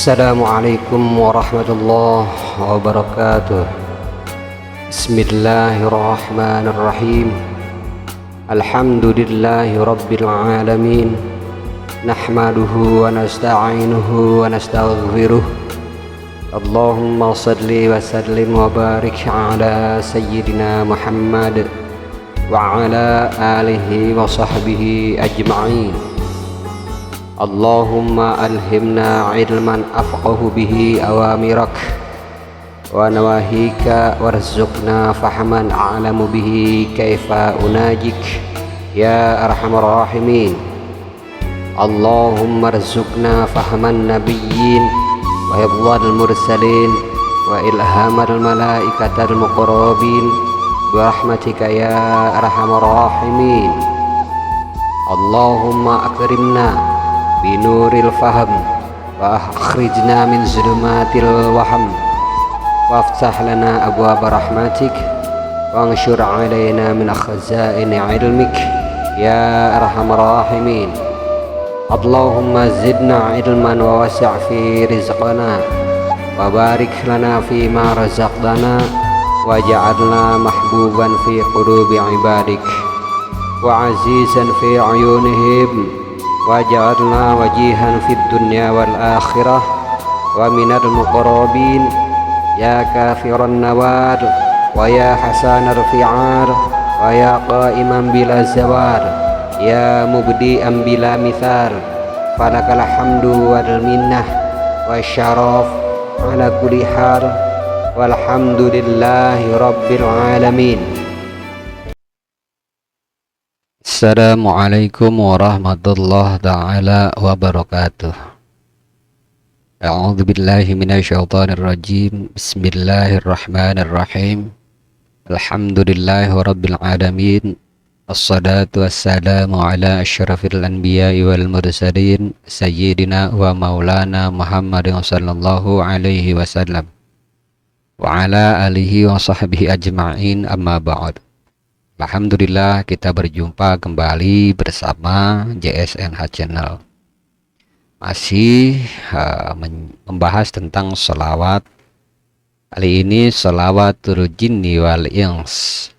Assalamualaikum warahmatullahi wabarakatuh. Bismillahirrahmanirrahim. Alhamdulillahi rabbil alamin. Nahmaduhu wa nasta'inuhu wa nastaghfiruh. Allahumma salli wa sallim wa barik ala sayyidina Muhammad wa ala alihi wa sahbihi ajma'in. Allahumma alhimna ilman afqahu bihi awamirak wa nawahika warzuqna fahman a'lamu bihi kaifa unajik ya arhamar rahimin. Allahumma arzuqna fahman nabiyyin wa hifdzal mursalin wa ilhamal malaikatal muqarrabin bi rahmatika ya arhamar rahimin. Allahumma akrimna binuril faham wa akhrijna min zulumatil waham waftah lana abwaab rahmatik wa anshur alaina min khazaini ilmik ya arhamar rahimin. Allahumma zidna ilman wa wasi' fi rizqana wa barik lana fi ma razaqtana waj'alna mahbuban fi qulubi ibadik wa azizan fi ayunihim waj'alna wajihan fid dunya wal akhirah wa minal muqarrabin ya kafiran nawar wa ya hasanar fi'ar wa ya qa'iman bila zawar ya mubdi'an bila mithal falakal hamdu wal minnah wa syaraf ala kulli hal walhamdulillahi rabbil alamin. Assalamualaikum warahmatullahi ta'ala wabarakatuh. A'udzu billahi minasyaitonir rajim. Bismillahirrahmanirrahim. Alhamdulillahi rabbil alamin. Assalatu wassalamu ala asyrafil anbiya'i wal mursalin sayyidina wa maulana Muhammadin sallallahu alaihi wasallam wa ala alihi wa sahbihi ajma'in, amma ba'd. Alhamdulillah, kita berjumpa kembali bersama JSNH Channel. Masih membahas tentang sholawat. Kali ini sholawatul jinni wal ins.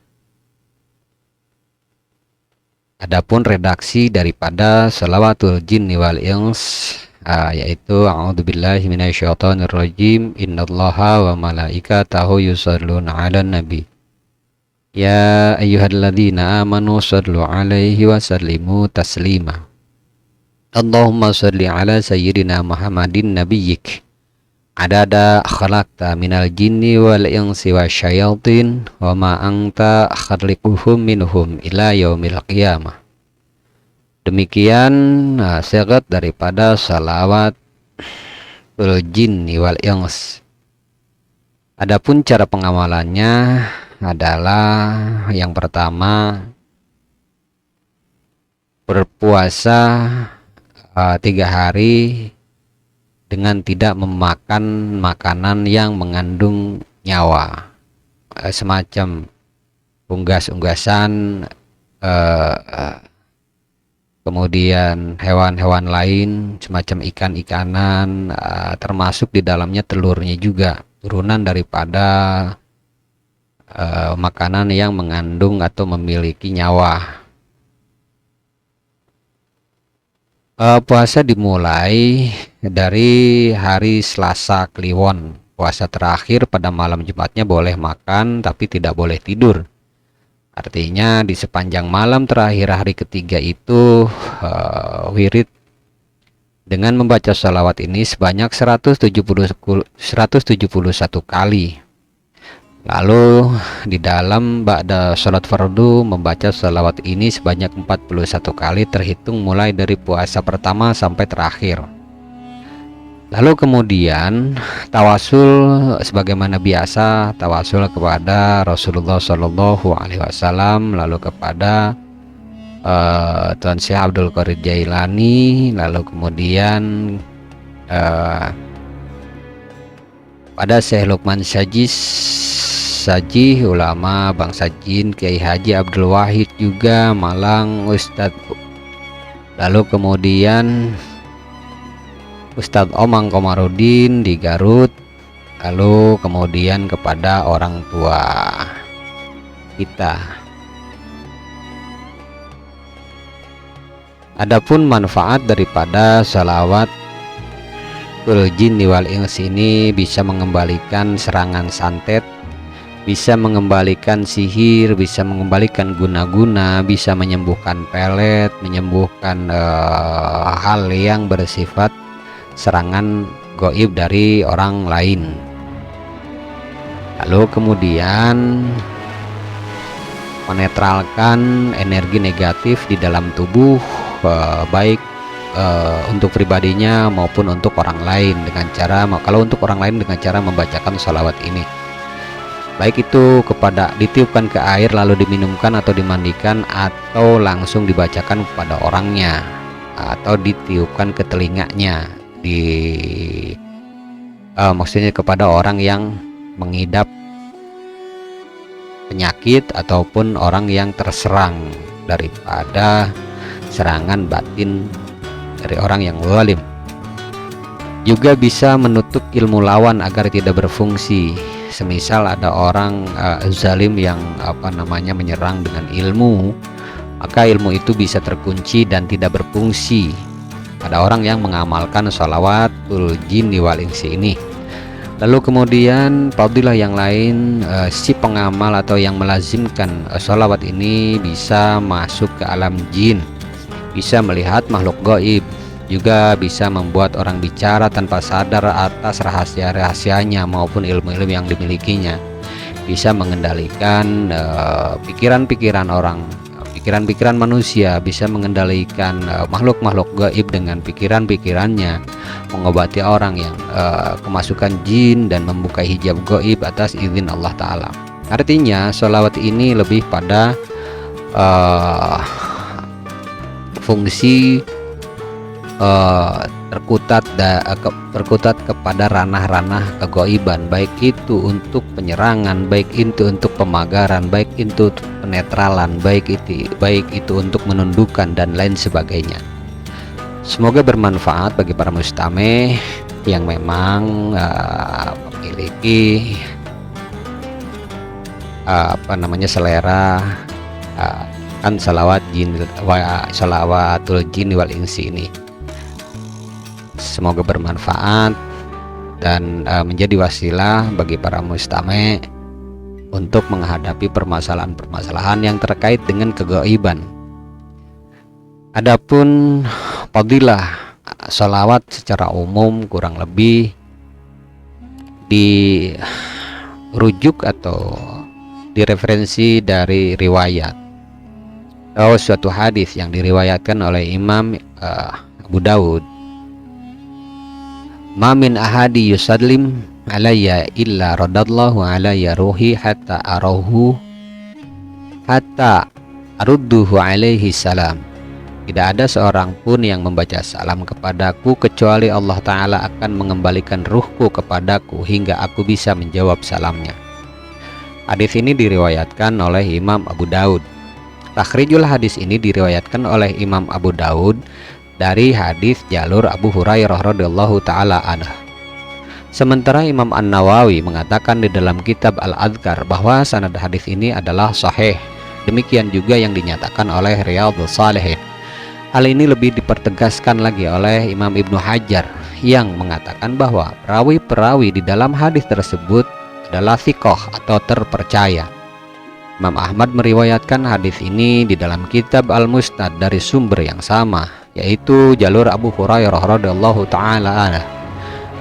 Adapun redaksi daripada sholawatul jinni wal ins yaitu a'udzubillahi minasyaitonirrajim. Innallaha wa malaikatahu yusholluna 'alan nabi. Ya ayyuhalladzina amanu shallu alaihi wa sallimu taslima. Allahumma shalli ala sayyidina Muhammadin nabiyyik adada khalaqta minal jinni wal insi wasyayatin wa ma anta khaliquhum minhum ila yaumil qiyamah. Demikian syarat daripada salawat jinni wal ins. Adapun cara pengamalannya adalah yang pertama berpuasa 3 hari dengan tidak memakan makanan yang mengandung nyawa, semacam unggas-unggasan, kemudian hewan-hewan lain semacam ikan-ikanan, termasuk di dalamnya telurnya juga, turunan daripada makanan yang mengandung atau memiliki nyawa. Puasa dimulai dari hari Selasa Kliwon puasa terakhir pada malam Jumatnya boleh makan tapi tidak boleh tidur. Artinya di sepanjang malam terakhir hari ketiga itu wirid dengan membaca sholawat ini sebanyak 171 kali. Lalu di dalam ba'da sholat fardu membaca sholawat ini sebanyak 41 kali terhitung mulai dari puasa pertama sampai terakhir. Lalu kemudian tawasul sebagaimana biasa, tawasul kepada Rasulullah Shallallahu Alaihi Wasallam, lalu kepada Tuan Syekh Abdul Qadir Jailani, lalu kemudian pada Syekh Luqman Sajih, ulama bangsa Jin, Kiai Haji Abdul Wahid juga Malang, Ustadz, lalu kemudian Ustadz Omang Komarudin di Garut, lalu kemudian kepada orang tua kita. Adapun manfaat daripada sholawat jinni wal ins ini bisa mengembalikan serangan santet, bisa mengembalikan sihir, bisa mengembalikan guna-guna, bisa menyembuhkan pelet, menyembuhkan hal yang bersifat serangan gaib dari orang lain. Lalu kemudian menetralkan energi negatif di dalam tubuh, baik untuk pribadinya maupun untuk orang lain dengan cara, kalau untuk orang lain dengan cara membacakan sholawat ini, baik itu kepada ditiupkan ke air lalu diminumkan atau dimandikan, atau langsung dibacakan kepada orangnya, atau ditiupkan ke telinganya, maksudnya kepada orang yang mengidap penyakit ataupun orang yang terserang daripada serangan batin dari orang yang zalim. Juga bisa menutup ilmu lawan agar tidak berfungsi. Semisal ada orang zalim yang menyerang dengan ilmu, maka ilmu itu bisa terkunci dan tidak berfungsi pada orang yang mengamalkan sholawatul jinni wal insi ini. Lalu kemudian fadilah yang lain, si pengamal atau yang melazimkan sholawat ini bisa masuk ke alam jin, bisa melihat makhluk gaib, juga bisa membuat orang bicara tanpa sadar atas rahasia-rahasianya maupun ilmu-ilmu yang dimilikinya, bisa mengendalikan pikiran-pikiran orang, pikiran-pikiran manusia, bisa mengendalikan makhluk-makhluk gaib dengan pikiran-pikirannya, mengobati orang yang kemasukan jin dan membuka hijab gaib atas izin Allah Ta'ala. Artinya sholawat ini lebih pada fungsi terkutat kepada ranah-ranah kegaiban, baik itu untuk penyerangan, baik itu untuk pemagaran, baik itu untuk penetralan, baik itu untuk menundukkan dan lain sebagainya. Semoga bermanfaat bagi para mustami yang memang memiliki selera kan shalawatul jinni wal insi ini. Semoga bermanfaat dan menjadi wasilah bagi para mustami untuk menghadapi permasalahan-permasalahan yang terkait dengan kegaiban. Adapun fadilah sholawat secara umum kurang lebih dirujuk atau direferensi dari riwayat atau suatu hadis yang diriwayatkan oleh Imam Abu Daud. Ma min ahadi yusallim alayya illa radallahu alayya ruhi hatta arahu hatta arudduhu alaihi salam. Tidak ada seorang pun yang membaca salam kepadaku kecuali Allah Ta'ala akan mengembalikan ruhku kepadaku hingga aku bisa menjawab salamnya. Hadis ini diriwayatkan oleh Imam Abu Daud. Takhrijul hadis ini diriwayatkan oleh Imam Abu Daud dari hadis jalur Abu Hurairah radhiyallahu taala anhu. Sementara Imam An-Nawawi mengatakan di dalam kitab Al-Adhkar bahwa sanad hadis ini adalah sahih. Demikian juga yang dinyatakan oleh Riyadhus Shalihin. Hal ini lebih dipertegaskan lagi oleh Imam Ibnu Hajar yang mengatakan bahwa perawi-perawi di dalam hadis tersebut adalah thiqah atau terpercaya. Imam Ahmad meriwayatkan hadis ini di dalam kitab Al-Musnad dari sumber yang sama, yaitu jalur Abu Hurairah radhiyallahu taala anhu.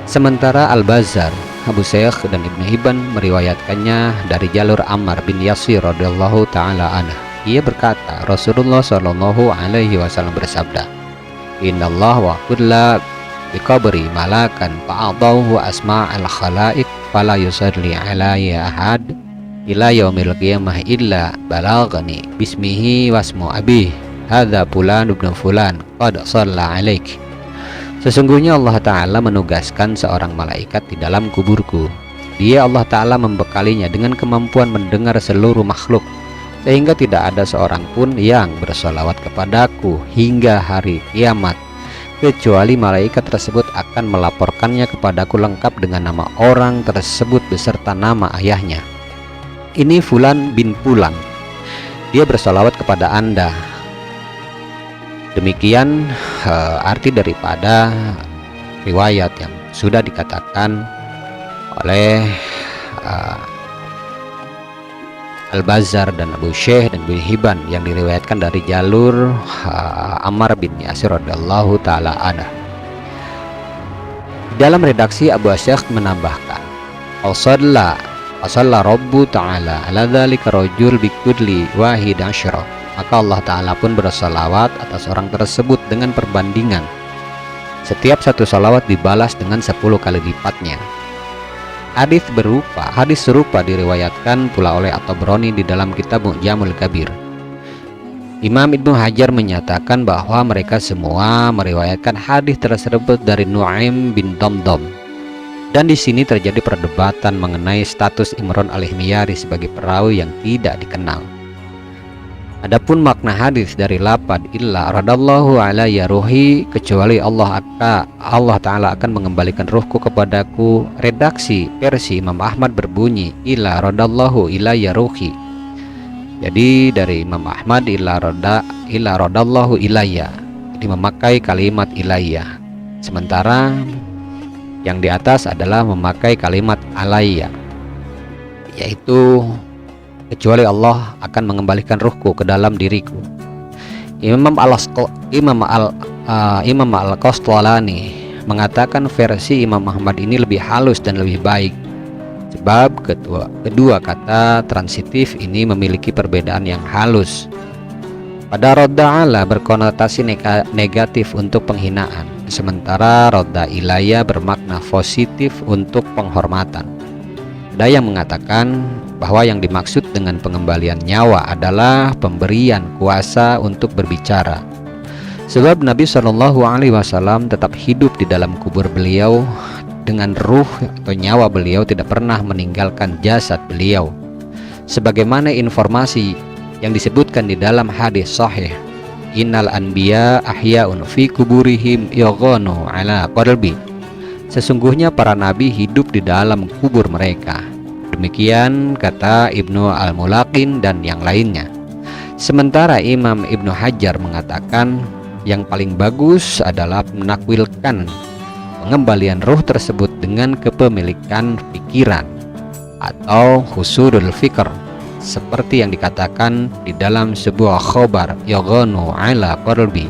Sementara Al-Bazzar, Abu Shaykh dan Ibnu Hibban meriwayatkannya dari jalur Ammar bin Yasir radhiyallahu taala anhu. Ia berkata, Rasulullah shallallahu alaihi wasallam bersabda, "Innallaha wa kulla biqabri malakan fa'adahu asma'al khalaiq fala yusalli alayya ahad ila yaumil qiyamah illa balaghani bismihi wasmu abih hadza fulan ibn fulan qad shalla alaik." Sesungguhnya Allah Ta'ala menugaskan seorang malaikat di dalam kuburku. Dia Allah Ta'ala membekalinya dengan kemampuan mendengar seluruh makhluk, sehingga tidak ada seorang pun yang bersolawat kepadaku hingga hari kiamat, kecuali malaikat tersebut akan melaporkannya kepadaku lengkap dengan nama orang tersebut beserta nama ayahnya. Ini Fulan bin Fulan, dia bersolawat kepada Anda. Demikian arti daripada riwayat yang sudah dikatakan oleh Al-Bazzar dan Abu Shaykh dan Ibnu Hibban yang diriwayatkan dari jalur Ammar bin Yasir radhiyallahu taala anhu. Dalam redaksi Abu Shaykh menambahkan, "Shalla Rabbu ta'ala ala dzalika rajul bikulli wahid asyra." Maka Allah Ta'ala pun bersalawat atas orang tersebut dengan perbandingan. Setiap satu salawat dibalas dengan 10 kali lipatnya. Hadis serupa diriwayatkan pula oleh At-Tabrani di dalam kitab Mu'jamul Kabir. Imam Ibnu Hajar menyatakan bahwa mereka semua meriwayatkan hadis tersebut dari Nu'aim bin Damdam. Dan di sini terjadi perdebatan mengenai status Imran al-Himyari sebagai perawi yang tidak dikenal. Adapun makna hadis dari lapad illa radallahu alayya ruhi, kecuali Allah Ta'ala akan mengembalikan ruhku kepadaku, redaksi versi Imam Ahmad berbunyi illa radallahu ilayya ruhi. Jadi dari Imam Ahmad illa radallahu ilayya, jadi memakai kalimat ilayya. Sementara yang di atas adalah memakai kalimat alayya, yaitu kecuali Allah akan mengembalikan ruhku ke dalam diriku. Imam Al-Qastalani mengatakan versi Imam Ahmad ini lebih halus dan lebih baik, sebab kedua kata transitif ini memiliki perbedaan yang halus. Pada rodda ala berkonotasi negatif untuk penghinaan, sementara rodda ilaya bermakna positif untuk penghormatan. Ada yang mengatakan bahwa yang dimaksud dengan pengembalian nyawa adalah pemberian kuasa untuk berbicara. Sebab Nabi Shallallahu Alaihi Wasallam tetap hidup di dalam kubur beliau dengan ruh atau nyawa beliau tidak pernah meninggalkan jasad beliau. Sebagaimana informasi yang disebutkan di dalam hadis sahih, Innal anbiya ahya'un fi kuburihim yaghanu ala qalbi. Sesungguhnya para nabi hidup di dalam kubur mereka. Demikian kata Ibnu Al-Mulaqin dan yang lainnya. Sementara Imam Ibnu Hajar mengatakan yang paling bagus adalah menakwilkan pengembalian ruh tersebut dengan kepemilikan pikiran atau husudul fikr, seperti yang dikatakan di dalam sebuah khobar yaghanu ala qalbi.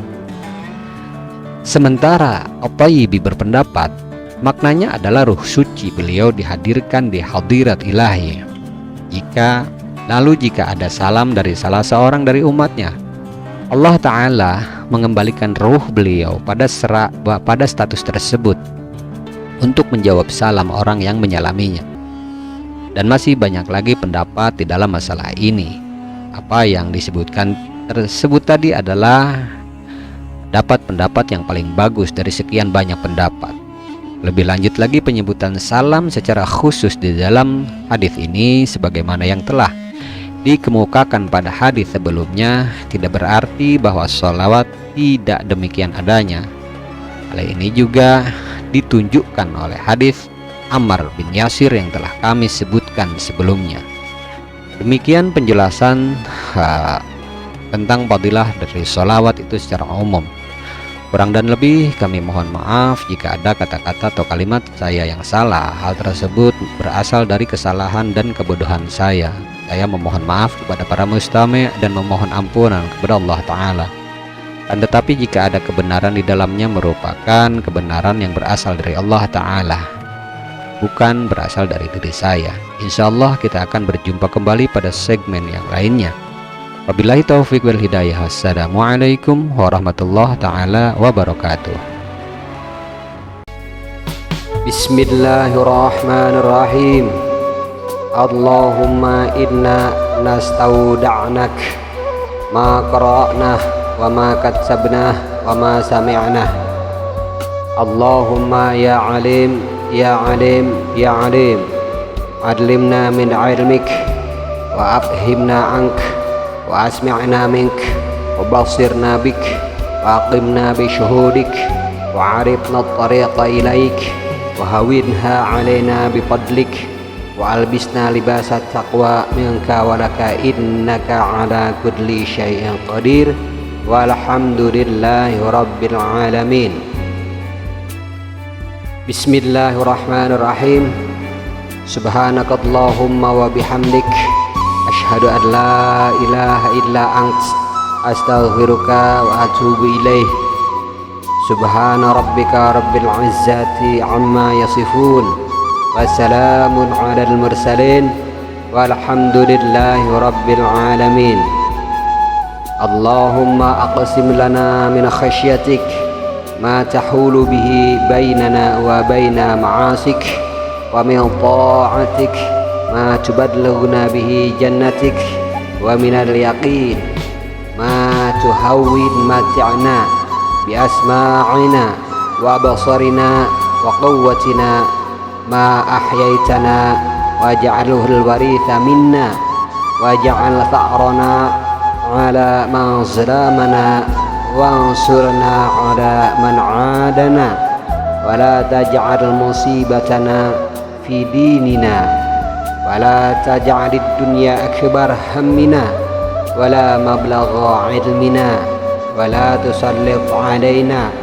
Sementara At-Tayyibi berpendapat maknanya adalah ruh suci beliau dihadirkan di hadirat ilahi. Jika ada salam dari salah seorang dari umatnya, Allah Ta'ala mengembalikan ruh beliau pada status tersebut untuk menjawab salam orang yang menyalaminya. Dan masih banyak lagi pendapat di dalam masalah ini. Apa yang disebutkan tersebut tadi adalah pendapat yang paling bagus dari sekian banyak pendapat. Lebih lanjut lagi, penyebutan salam secara khusus di dalam hadis ini sebagaimana yang telah dikemukakan pada hadis sebelumnya tidak berarti bahwa sholawat tidak demikian adanya. Hal ini juga ditunjukkan oleh hadis Ammar bin Yasir yang telah kami sebutkan sebelumnya. Demikian penjelasan tentang fadilah dari sholawat itu secara umum. Kurang dan lebih kami mohon maaf jika ada kata-kata atau kalimat saya yang salah. Hal tersebut berasal dari kesalahan dan kebodohan saya. Saya memohon maaf kepada para mustami' dan memohon ampunan kepada Allah Ta'ala. Dan tetapi jika ada kebenaran di dalamnya merupakan kebenaran yang berasal dari Allah Ta'ala, bukan berasal dari diri saya. Insya Allah kita akan berjumpa kembali pada segmen yang lainnya. Wabillahi taufiq wal hidayah. Wassalamualaikum warahmatullahi ta'ala wabarakatuh. Bismillahirrahmanirrahim. Allahumma inna nastauda'nak ma qara'nah wa ma katsabnah wa ma sami'nah. Allahumma ya alim ya alim ya alim, adlimna min ilmik wa afhimna ank wa asmi'na mink wa basirna bik wa aqimna bi syuhudik wa arifna at-tariqa ilaik wa hawinha alaina bi fadlik wa albisna libasat taqwa minka wa laka innaka ala kulli syai'in qadir walhamdulillahi rabbil alamin. Bismillahirrahmanirrahim. Subhanakallahumma wa bihamdik, asyhadu an la ilaha illa ant, astaghfiruka wa atubu ilaih. Subhana rabbika rabbil izzati amma yasifun, wa salamun alal mursalin, walhamdulillahi rabbil alamin. Allahumma aqsim lana min khasyatik ma tahulu bihi bainana wa baina ma'asik, wa min ta'atik ma tubadlighuna bihi jannatik, wa minal yaqin ma tuhawwin mati'na bi asma'ina wa basarina wa quwwatina ma ahyaitana waj'alhu al-waritha minna waj'al tha'rana ala man zalamana wansurna ala man 'adana wa la taj'al musibatana fi dinina wa la taj'alid dunya akbar hammina wa la mablagha ilmina wa la tusallit 'alaina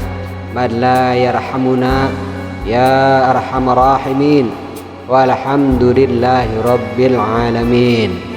man la yarhamuna ya arhamar rahimin walhamdulillahi rabbil alamin.